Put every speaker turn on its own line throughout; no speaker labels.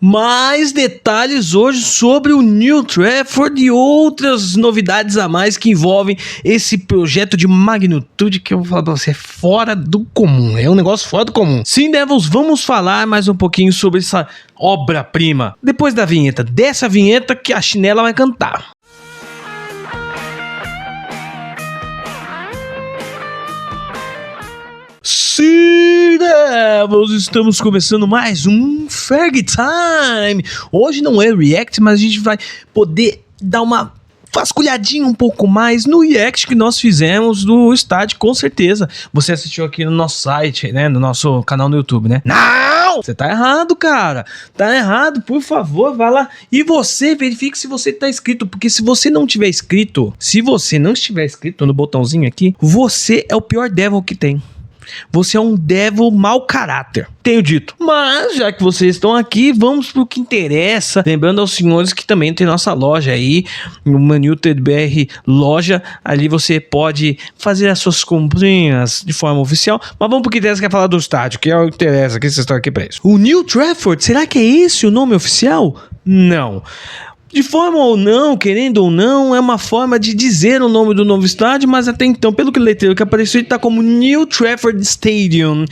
Mais detalhes hoje sobre o New Trafford e outras novidades a mais que envolvem esse projeto de magnitude que eu vou falar pra você, é fora do comum, é um negócio fora do comum. Sim, Devils, vamos falar mais um pouquinho sobre essa obra-prima, depois da vinheta, dessa vinheta que a Chinela vai cantar. Sim, Devils, estamos começando mais um Ferg Time. Hoje não é React, mas a gente vai poder dar uma vasculhadinha um pouco mais no React que nós fizemos do estádio, com certeza. Você assistiu aqui no nosso site, né, no nosso canal no YouTube, né? Não! Você tá errado, cara. Tá errado, por favor, vai lá. E você, verifique se você tá inscrito, porque se você não tiver inscrito, se você não estiver inscrito no botãozinho aqui, você é o pior Devil que tem. Você é um devil mau caráter, tenho dito. Mas, já que vocês estão aqui, vamos pro que interessa. Lembrando aos senhores que também tem nossa loja aí, no ManUTedBR Loja. Ali você pode fazer as suas comprinhas de forma oficial. Mas vamos pro que interessa, que é falar do estádio, que é o que interessa, que vocês estão aqui pra isso. O New Trafford, será que é esse o nome oficial? Não. De forma ou não, querendo ou não, é uma forma de dizer o nome do novo estádio, mas até então, pelo que o letreiro que apareceu, ele tá como New Trafford Stadium.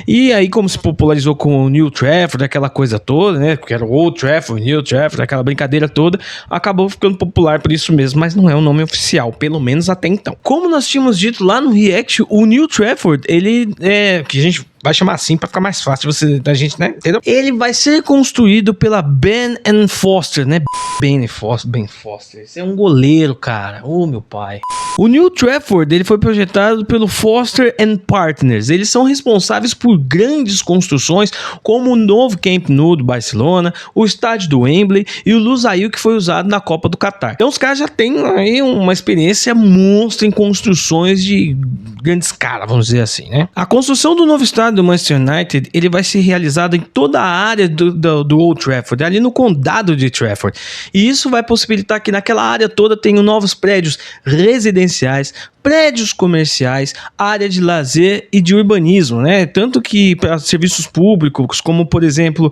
E aí, como se popularizou com o New Trafford, aquela coisa toda, né? Porque era o Old Trafford, New Trafford, aquela brincadeira toda, acabou ficando popular por isso mesmo, mas não é o nome oficial, pelo menos até então. Como nós tínhamos dito lá no React, o New Trafford, ele é... que a gente vai chamar assim pra ficar mais fácil da gente, né? Entendeu? Ele vai ser construído pela Ben & Foster, né? Ben Foster. Esse é um goleiro, cara. Ô, meu pai. O New Trafford, ele foi projetado pelo Foster & Partners. Eles são responsáveis por grandes construções, como o novo Camp Nou do Barcelona, o estádio do Wembley e o Lusail, que foi usado na Copa do Catar. Então os caras já têm aí uma experiência monstra em construções de grande escala, vamos dizer assim, né? A construção do novo estádio do Manchester United, ele vai ser realizado em toda a área do Old Trafford, ali no condado de Trafford. E isso vai possibilitar que naquela área toda tenham novos prédios residenciais, prédios comerciais, área de lazer e de urbanismo, né? Tanto que para serviços públicos, como por exemplo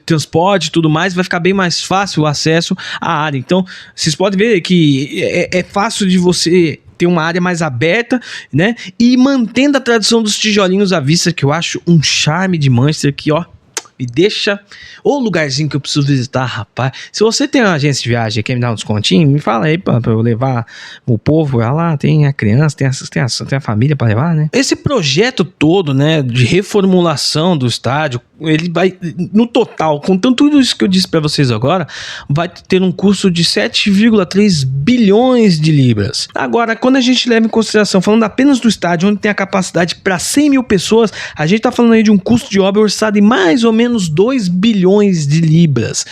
transporte e tudo mais, vai ficar bem mais fácil o acesso à área. Então, vocês podem ver que é fácil de você ter uma área mais aberta, né? E mantendo a tradição dos tijolinhos à vista, que eu acho um charme de Manchester, que ó, me deixa... Ô lugarzinho que eu preciso visitar, rapaz. Se você tem uma agência de viagem e quer me dar um descontinho, me fala aí pra eu levar o povo. Olha lá, tem a criança, tem a família pra levar, né? Esse projeto todo, né, de reformulação do estádio, ele vai, no total, contando tudo isso que eu disse pra vocês agora, vai ter um custo de 7,3 bilhões de libras. Agora, quando a gente leva em consideração, falando apenas do estádio, onde tem a capacidade para 100 mil pessoas, a gente tá falando aí de um custo de obra orçado em mais ou menos 2 bilhões de libras.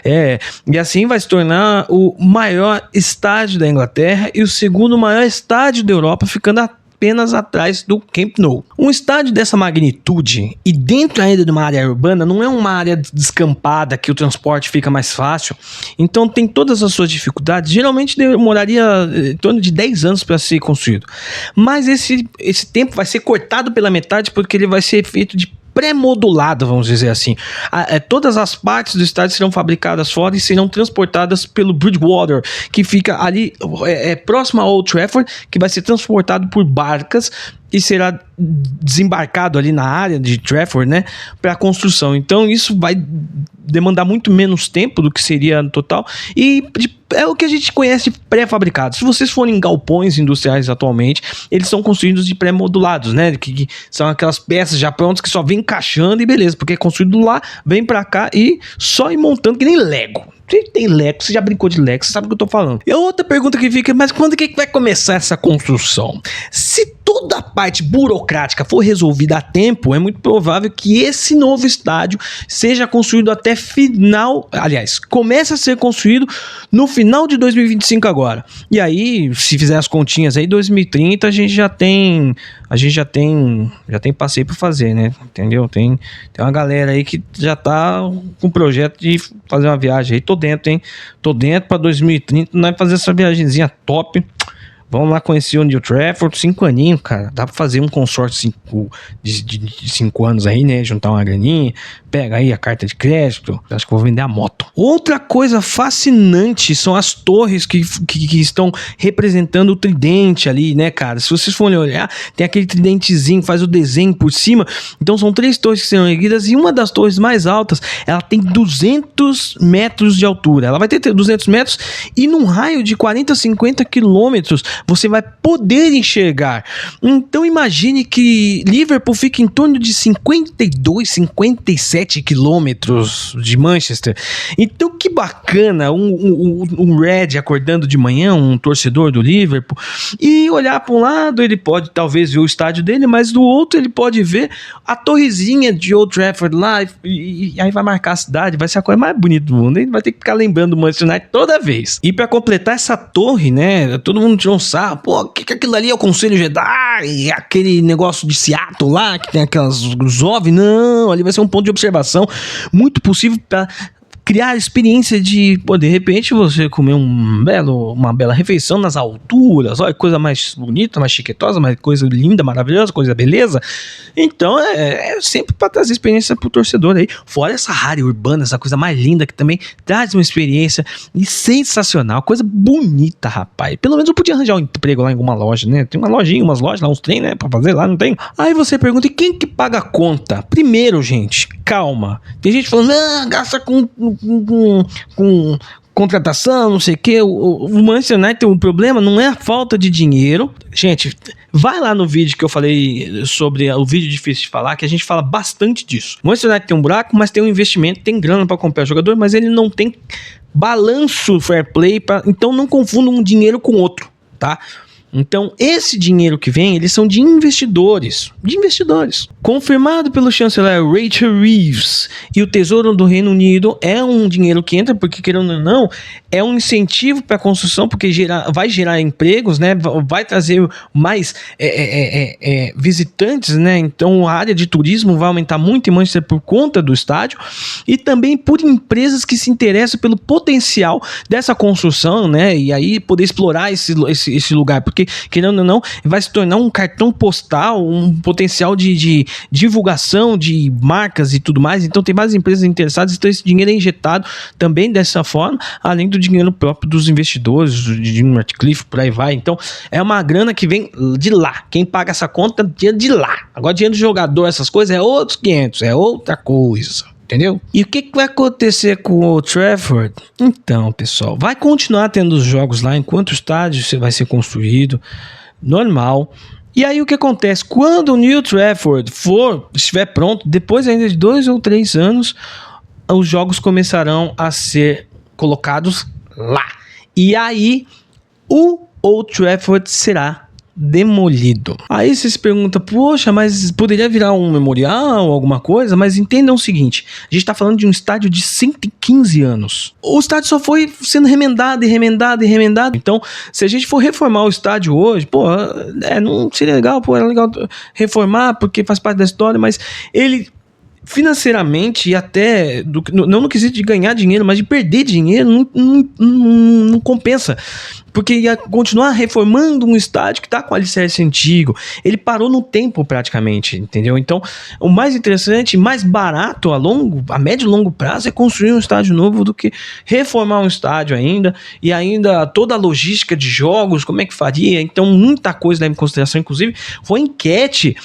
E assim vai se tornar o maior estádio da Inglaterra e o segundo maior estádio da Europa, ficando apenas atrás do Camp Nou. Um estádio dessa magnitude e dentro ainda de uma área urbana, não é uma área descampada que o transporte fica mais fácil, então tem todas as suas dificuldades. Geralmente demoraria em torno de 10 anos para ser construído, mas esse tempo vai ser cortado pela metade, porque ele vai ser feito de pré-modulado, vamos dizer assim. Todas as partes do estádio serão fabricadas fora e serão transportadas pelo Bridgewater, que fica ali próximo ao Old Trafford, que vai ser transportado por barcas e será desembarcado ali na área de Trafford, né, para a construção. Então isso vai demandar muito menos tempo do que seria no total, e é o que a gente conhece de pré-fabricados. Se vocês forem em galpões industriais atualmente, eles são construídos de pré-modulados, né, que são aquelas peças já prontas que só vem encaixando e beleza, porque é construído lá, vem pra cá e só ir montando que nem Lego. Você tem Lego, você já brincou de Lego, você sabe o que eu tô falando. E a outra pergunta que fica, mas quando que vai começar essa construção? Se toda a parte burocrática for resolvida a tempo, é muito provável que esse novo estádio seja construído até final, aliás, comece a ser construído no final de 2025 agora. E aí, se fizer as continhas aí, 2030 a gente já tem passeio pra fazer, né? Entendeu? Tem uma galera aí que já tá com o projeto de fazer uma viagem aí. Tô dentro, hein? Tô dentro pra 2030, nós fazer essa viagemzinha top. Vamos lá conhecer o New Trafford, 5 aninhos, cara. Dá pra fazer um consórcio de 5 anos aí, né? Juntar uma graninha, pega aí a carta de crédito. Acho que vou vender a moto. Outra coisa fascinante são as torres que estão representando o tridente ali, né, cara? Se vocês forem olhar, tem aquele tridentezinho que faz o desenho por cima. Então são 3 torres que serão erguidas e uma das torres mais altas, ela tem 200 metros de altura. Ela vai ter 200 metros e num raio de 40 a 50 quilômetros você vai poder enxergar. Então imagine que Liverpool fica em torno de 52, 57 quilômetros de Manchester. Então que bacana, um Red acordando de manhã, um torcedor do Liverpool, e olhar para um lado, ele pode talvez ver o estádio dele, mas do outro ele pode ver a torrezinha de Old Trafford lá, e aí vai marcar a cidade, vai ser a coisa mais bonita do mundo, ele vai ter que ficar lembrando do Manchester United toda vez. E para completar essa torre, né, todo mundo tirou um sarro, pô, o que aquilo ali é o Conselho Jedi, aquele negócio de Seattle lá, que tem aquelas OVNI, não, ali vai ser um ponto de observação muito possível para criar a experiência de, pô, de repente você comer uma bela refeição nas alturas, olha, coisa mais bonita, mais chiquetosa, mais coisa linda, maravilhosa, coisa beleza. Então é sempre para trazer experiência pro torcedor aí, fora essa área urbana, essa coisa mais linda que também traz uma experiência e sensacional, coisa bonita, rapaz. Pelo menos eu podia arranjar um emprego lá em alguma loja, né? Tem uma lojinha, umas lojas lá, uns trem, né, pra fazer lá, não tem? Aí você pergunta, e quem que paga a conta? Primeiro, gente, calma. Tem gente falando, não, gasta com contratação, não sei o que. O Manchester United tem um problema, não é a falta de dinheiro. Gente, vai lá no vídeo que eu falei sobre o vídeo difícil de falar, que a gente fala bastante disso. O Manchester United tem um buraco, mas tem um investimento, tem grana para comprar jogador, mas ele não tem balanço fair play, então não confunda um dinheiro com outro, tá? Então, esse dinheiro que vem, eles são de investidores. Confirmado pelo chanceler Rachel Reeves e o Tesouro do Reino Unido, é um dinheiro que entra, porque querendo ou não, é um incentivo para a construção, porque vai gerar empregos, né? Vai trazer mais visitantes, né? Então, a área de turismo vai aumentar muito em Manchester por conta do estádio e também por empresas que se interessam pelo potencial dessa construção, né? E aí poder explorar esse lugar, porque querendo ou não, vai se tornar um cartão postal, um potencial de divulgação de marcas e tudo mais. Então tem várias empresas interessadas, então esse dinheiro é injetado também dessa forma, além do dinheiro próprio dos investidores, de Jim Ratcliffe, por aí vai. Então é uma grana que vem de lá. Quem paga essa conta é dinheiro de lá. Agora dinheiro do jogador, essas coisas, é outros 500, é outra coisa. Entendeu? E o que vai acontecer com o Old Trafford? Então, pessoal, vai continuar tendo os jogos lá enquanto o estádio vai ser construído, normal. E aí o que acontece? Quando o New Trafford estiver pronto, depois ainda de 2 ou 3 anos, os jogos começarão a ser colocados lá. E aí o Old Trafford será demolido. Aí você se pergunta, poxa, mas poderia virar um memorial, alguma coisa? Mas entendam o seguinte, a gente está falando de um estádio de 115 anos. O estádio só foi sendo remendado. Então, se a gente for reformar o estádio hoje, pô, não seria legal, pô, era legal reformar porque faz parte da história, mas ele financeiramente e até não no quesito de ganhar dinheiro, mas de perder dinheiro, não compensa. Porque ia continuar reformando um estádio que está com alicerce antigo. Ele parou no tempo praticamente, entendeu? Então, o mais interessante, mais barato a médio e longo prazo é construir um estádio novo do que reformar um estádio ainda. E ainda toda a logística de jogos, como é que faria? Então, muita coisa leva em consideração. Inclusive, foi enquete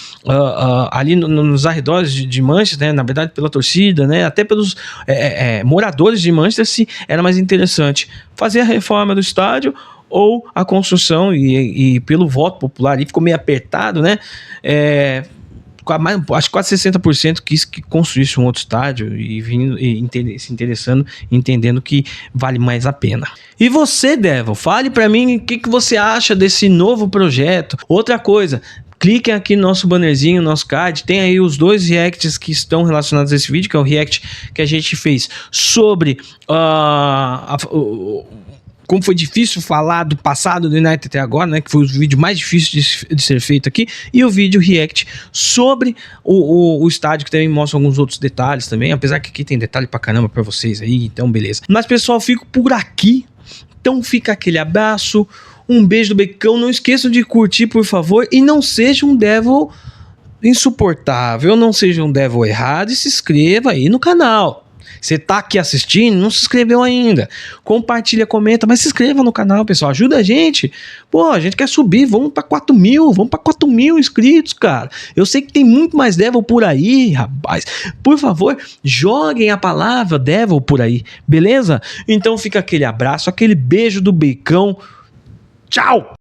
ali nos arredores de Manchester, né? Na verdade, pela torcida, né? Até pelos moradores de Manchester, se era mais interessante fazer a reforma do estádio ou a construção, e pelo voto popular ali ficou meio apertado, né? Acho que quase 60% quis que construísse um outro estádio se interessando, entendendo que vale mais a pena. E você, Devil, fale pra mim o que você acha desse novo projeto. Outra coisa, cliquem aqui no nosso bannerzinho, no nosso card, tem aí os 2 reacts que estão relacionados a esse vídeo, que é o react que a gente fez sobre como foi difícil falar do passado do United até agora, né, que foi o vídeo mais difícil de ser feito aqui, e o vídeo react sobre o estádio, que também mostra alguns outros detalhes também, apesar que aqui tem detalhe pra caramba pra vocês aí, então beleza. Mas pessoal, fico por aqui, então fica aquele abraço, Um beijo do Becão. Não esqueçam de curtir, por favor. E não seja um devil insuportável. Não seja um devil errado. E se inscreva aí no canal. Você tá aqui assistindo, não se inscreveu ainda. Compartilha, comenta, mas se inscreva no canal, pessoal. Ajuda a gente. Pô, a gente quer subir. Vamos pra 4 mil. Vamos pra 4 mil inscritos, cara. Eu sei que tem muito mais devil por aí, rapaz. Por favor, joguem a palavra devil por aí, beleza? Então fica aquele abraço, aquele beijo do Becão. Tchau!